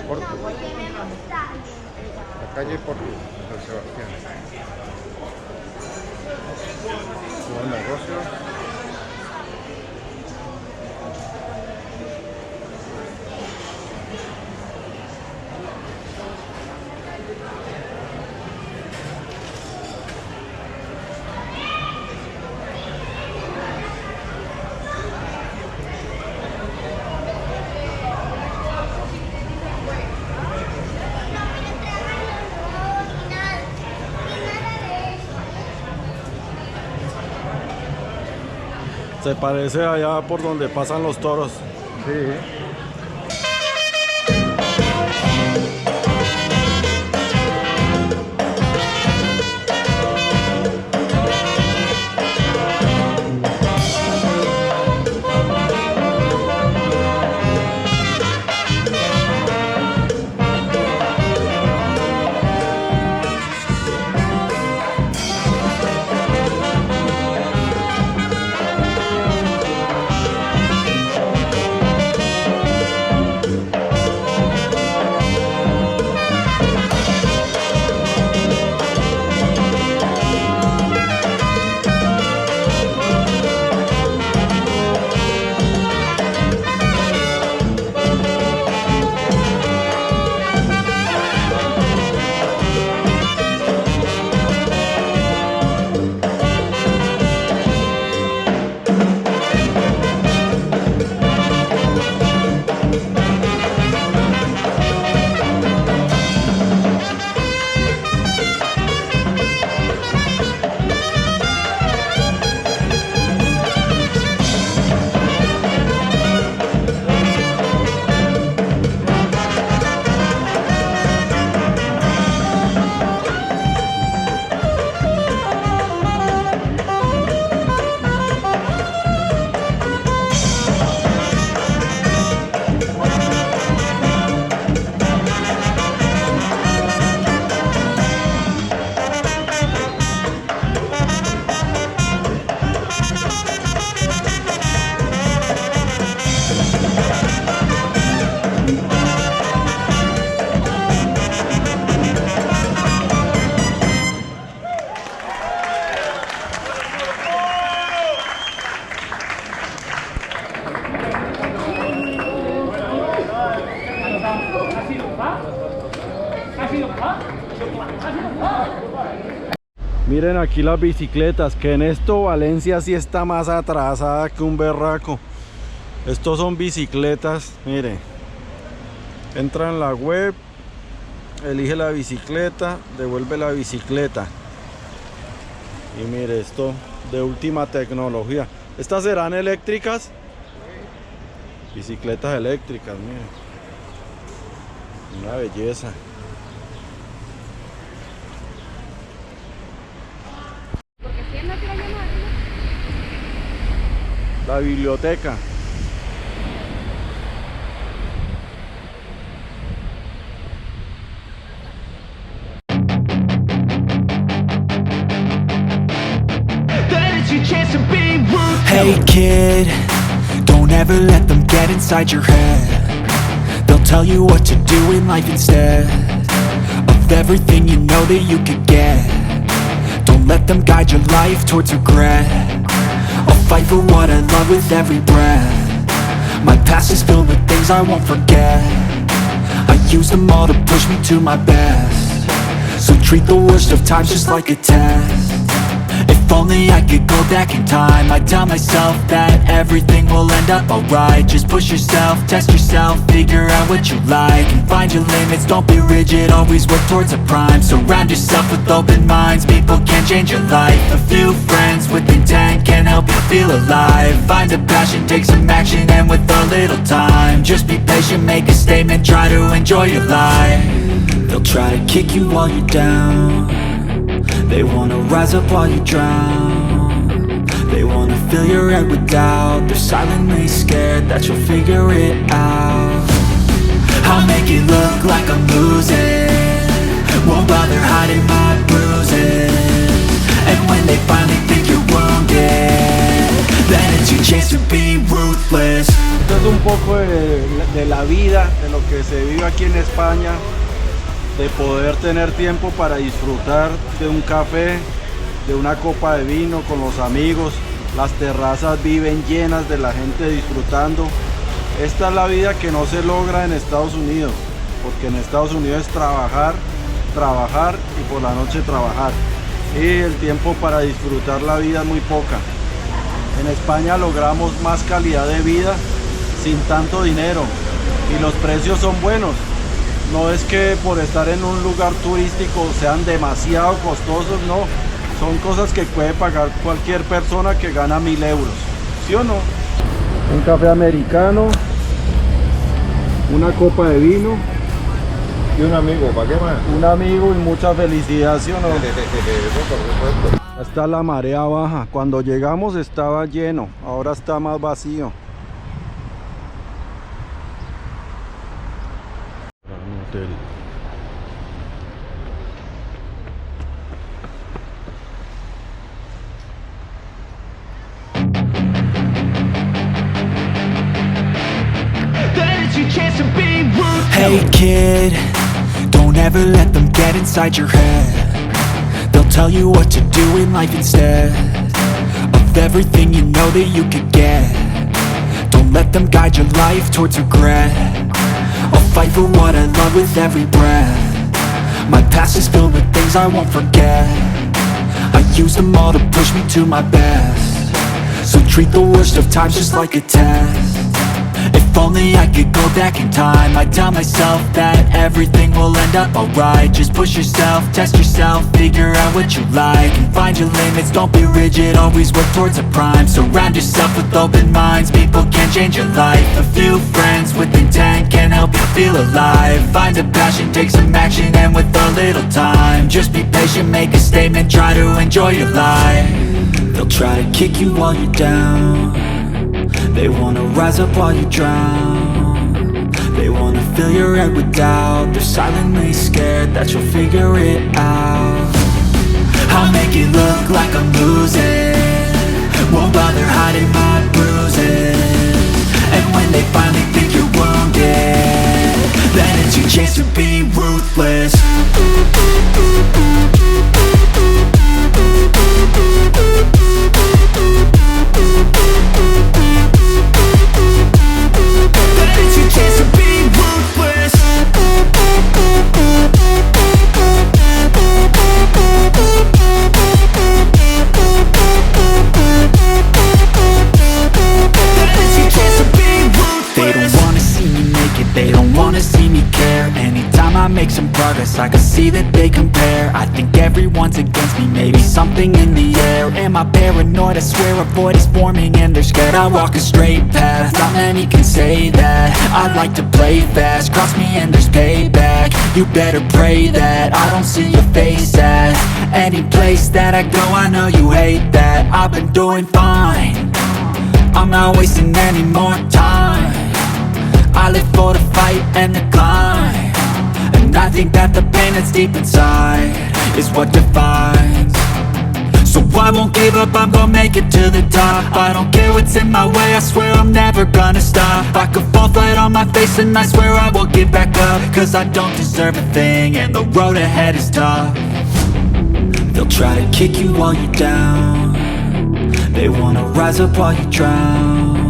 Porto. La calle Porto, del Sebastián. Buen negocio. Se parece allá por donde pasan los toros. Sí. Miren aquí las bicicletas, que en esto Valencia sí está más atrasada que un berraco. Estos son bicicletas, miren. Entra en la web, elige la bicicleta, devuelve la bicicleta. Y mire, esto de última tecnología. ¿Estas serán eléctricas? Bicicletas eléctricas, miren. Una belleza. La biblioteca. Hey kid, don't ever let them get inside your head. They'll tell you what to do in life instead of everything you know that you could get. Don't let them guide your life towards regret. I'll fight for what I love with every breath. My past is filled with things I won't forget. I use them all to push me to my best. So treat the worst of times just like a test. If only I could go back in time, I'd tell myself that everything will end up alright. Just push yourself, test yourself, figure out what you like, and find your limits, don't be rigid, always work towards a prime. Surround yourself with open minds, people can change your life. A few friends with intent can help you feel alive. Find a passion, take some action, and with a little time, just be patient, make a statement, try to enjoy your life. They'll try to kick you while you're down. They wanna rise up while you drown. They wanna fill your head with doubt. They're silently scared that you'll figure it out. I'll make it look like I'm losing, won't bother hiding my bruises. And when they finally think you're wounded, then it's your chance to be ruthless. Esto es un poco de la vida, de lo que se vive aquí en España, de poder tener tiempo para disfrutar de un café, de una copa de vino con los amigos. Las terrazas viven llenas de la gente disfrutando. Esta es la vida que no se logra en Estados Unidos, porque en Estados Unidos es trabajar, trabajar y por la noche trabajar. Y el tiempo para disfrutar la vida es muy poca. En España logramos más calidad de vida sin tanto dinero y los precios son buenos. No es que por estar en un lugar turístico sean demasiado costosos, no. Son cosas que puede pagar cualquier persona que gana 1000 euros, ¿sí o no? Un café americano, una copa de vino Y un amigo, ¿para qué más? un amigo y mucha felicidad, ¿sí o no? Por supuesto. Está la marea baja. Cuando llegamos estaba lleno, ahora está más vacío. Un hotel. Hey kid, don't ever let them get inside your head. They'll tell you what to do in life instead of everything you know that you could get. Don't let them guide your life towards regret. I'll fight for what I love with every breath. My past is filled with things I won't forget. I use them all to push me to my best. So treat the worst of times just like a test. If only I could go back in time, I'd tell myself that everything will end up alright. Just push yourself, test yourself, figure out what you like, and find your limits, don't be rigid, always work towards a prime. Surround yourself with open minds, people can change your life. A few friends with intent can help you feel alive. Find a passion, take some action, and with a little time, just be patient, make a statement, try to enjoy your life. They'll try to kick you while you're down. They wanna rise up while you drown. They wanna fill your head with doubt. They're silently scared that you'll figure it out. I'll make it look like I'm losing, won't bother hiding my bruises. And when they finally think you're wounded, then it's your chance to be ruthless. I can see that they compare. I think everyone's against me, maybe something in the air. Am I paranoid? I swear a void is forming and they're scared. I walk a straight path, not many can say that. I like to play fast, cross me and there's payback. You better pray that I don't see your face at any place that I go. I know you hate that. I've been doing fine, I'm not wasting any more time. I live for the fight and the climb, and I think that the pain that's deep inside is what defines. So I won't give up, I'm gonna make it to the top. I don't care what's in my way, I swear I'm never gonna stop. I could fall flat on my face and I swear I won't get back up, cause I don't deserve a thing and the road ahead is tough. They'll try to kick you while you're down. They wanna rise up while you drown.